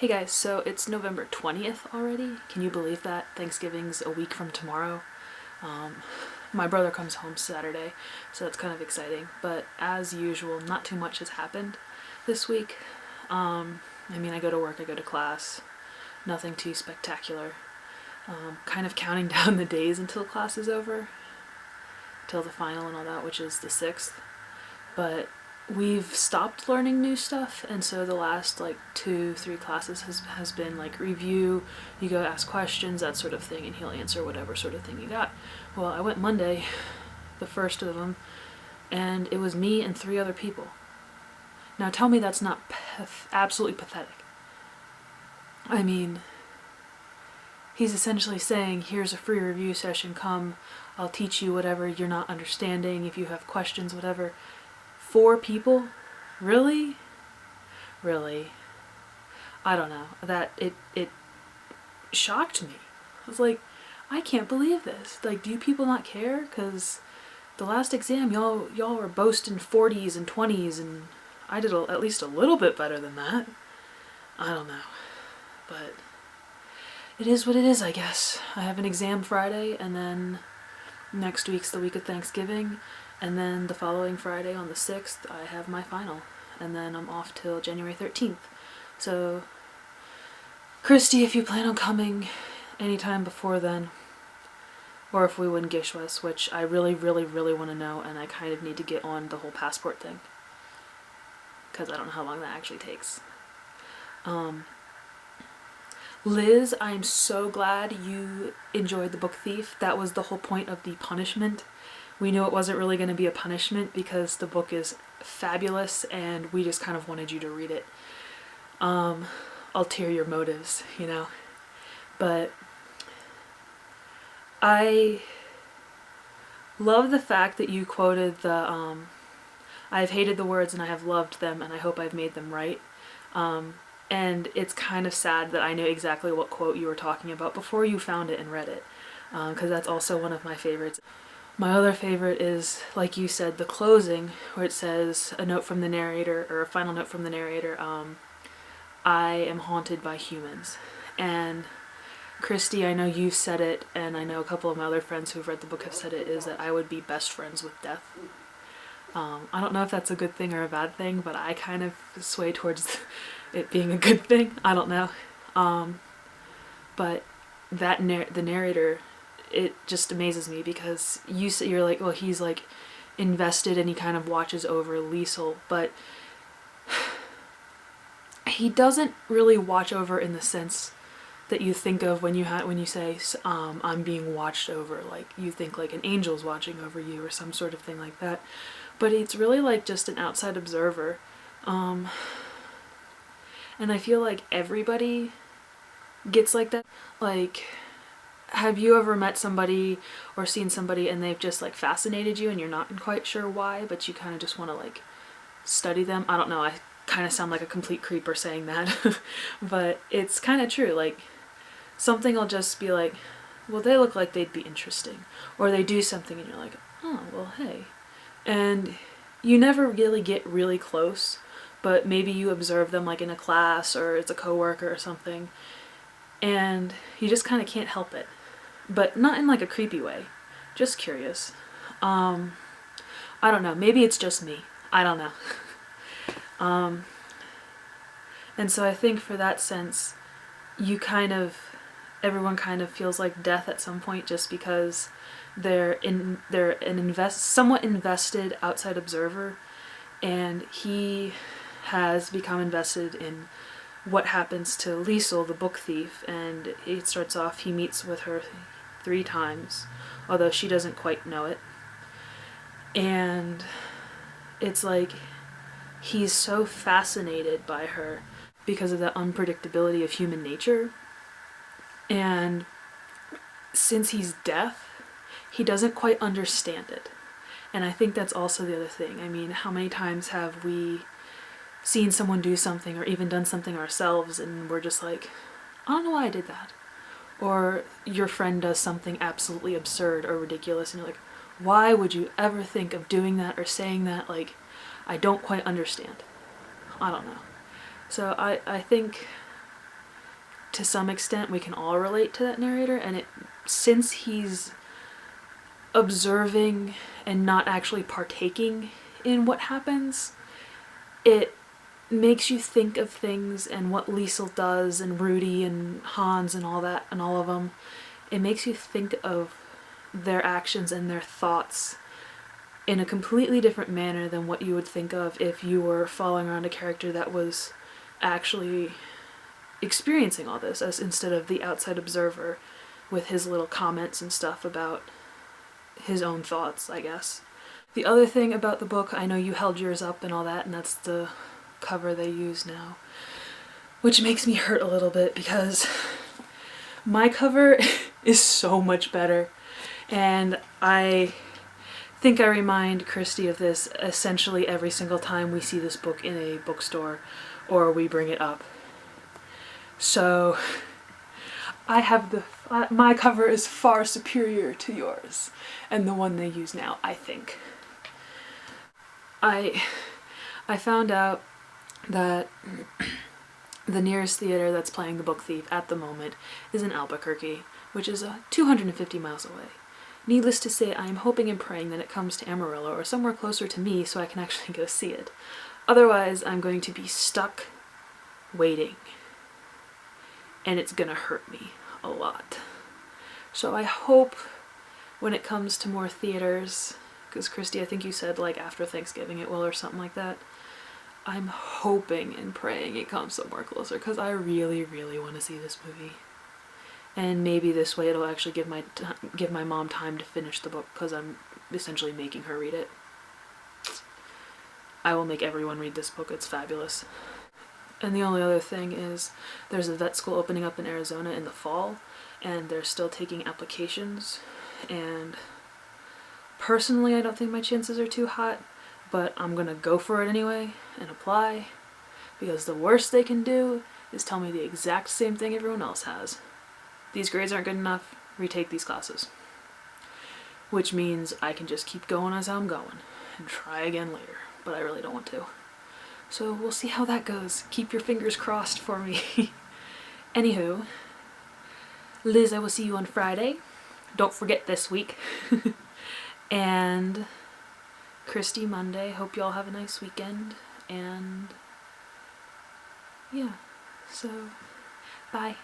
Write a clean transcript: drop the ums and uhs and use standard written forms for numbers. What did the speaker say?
Hey guys, so it's November 20th already. Can you believe that? Thanksgiving's a week from tomorrow. Um, my brother comes home Saturday, so that's kind of exciting. But as usual, not too much has happened this week. I go to work, I go to class, nothing too spectacular. Kind of counting down the days until class is over, till the final and all that, which is the 6th. But we've stopped learning new stuff, and so the last like 2-3 classes has been like review, you go ask questions, that sort of thing, and he'll answer whatever sort of thing you got. Well, I went Monday, the first of them, and it was me and 3 other people. Now tell me that's not absolutely pathetic. I mean, he's essentially saying, here's a free review session, come, I'll teach you whatever you're not understanding, if you have questions, whatever. 4 people? Really? Really? I don't know. That it shocked me. I was like, I can't believe this. Like, do you people not care? Because the last exam, y'all were boasting 40s and 20s, and I did at least a little bit better than that. I don't know. But it is what it is, I guess. I have an exam Friday, and then next week's the week of Thanksgiving. And then the following Friday on the 6th, I have my final. And then I'm off till January 13th. So, Christy, if you plan on coming anytime before then, or if we win Gishwas, which I really, really, really want to know, and I kind of need to get on the whole passport thing. Because I don't know how long that actually takes. Liz, I'm so glad you enjoyed the book Thief. That was the whole point of the punishment. We knew it wasn't really going to be a punishment because the book is fabulous and we just kind of wanted you to read it. Ulterior motives, you know. But I love the fact that you quoted the I've hated the words and I have loved them and I hope I've made them right. And it's kind of sad that I knew exactly what quote you were talking about before you found it and read it, because that's also one of my favorites. My other favorite is, like you said, the closing, where it says a note from the narrator, or a final note from the narrator, I am haunted by humans. And Christy, I know you've said it, and I know a couple of my other friends who've read the book have said it, is that I would be best friends with death. I don't know if that's a good thing or a bad thing, but I kind of sway towards it being a good thing. I don't know. But that the narrator, it just amazes me because you're like, well, he's like invested and he kind of watches over Liesel, but he doesn't really watch over in the sense that you think of when you say I'm being watched over. Like you think like an angel's watching over you or some sort of thing like that. But it's really like just an outside observer. And I feel like everybody gets like that. Like, have you ever met somebody or seen somebody and they've just like fascinated you and you're not quite sure why, but you kind of just want to like study them? I don't know, I kind of sound like a complete creeper saying that, but it's kind of true. Like, something will just be like, well, they look like they'd be interesting. Or they do something and you're like, oh, well, hey. And you never really get really close, but maybe you observe them like in a class or it's a coworker or something, and you just kind of can't help it. But not in like a creepy way, just curious. I don't know, maybe it's just me. I don't know. And so I think for that sense, everyone kind of feels like death at some point just because they're an somewhat invested outside observer, and he has become invested in what happens to Liesel, the book thief, and it starts off, he meets with her 3 times, although she doesn't quite know it. And it's like he's so fascinated by her because of the unpredictability of human nature. And since he's deaf, he doesn't quite understand it. And I think that's also the other thing. I mean, how many times have we seen someone do something or even done something ourselves and we're just like, I don't know why I did that. Or your friend does something absolutely absurd or ridiculous and you're like, why would you ever think of doing that or saying that? Like, I don't quite understand. I don't know. So I think to some extent we can all relate to that narrator, and since he's observing and not actually partaking in what happens, it makes you think of things and what Liesel does and Rudy and Hans and all that and all of them. It makes you think of their actions and their thoughts in a completely different manner than what you would think of if you were following around a character that was actually experiencing all this, as instead of the outside observer with his little comments and stuff about his own thoughts, I guess. The other thing about the book, I know you held yours up and all that, and that's the cover they use now, which makes me hurt a little bit because my cover is so much better, and I think I remind Christy of this essentially every single time we see this book in a bookstore or we bring it up. So I have my cover is far superior to yours and the one they use now, I think. I found out that the nearest theater that's playing The Book Thief at the moment is in Albuquerque, which is 250 miles away. Needless to say, I am hoping and praying that it comes to Amarillo or somewhere closer to me so I can actually go see it. Otherwise, I'm going to be stuck waiting, and it's gonna hurt me a lot. So I hope when it comes to more theaters, because Christy, I think you said like after Thanksgiving it will or something like that, I'm hoping and praying it comes somewhere closer because I really, really want to see this movie. And maybe this way it'll actually give my mom time to finish the book because I'm essentially making her read it. I will make everyone read this book, it's fabulous. And the only other thing is there's a vet school opening up in Arizona in the fall, and they're still taking applications, and personally I don't think my chances are too hot, but I'm gonna go for it anyway and apply, because the worst they can do is tell me the exact same thing everyone else has. These grades aren't good enough, retake these classes. Which means I can just keep going as I'm going and try again later, but I really don't want to. So we'll see how that goes. Keep your fingers crossed for me. Anywho, Liz, I will see you on Friday. Don't forget this week. And Christy Monday. Hope you all have a nice weekend. And yeah, so bye.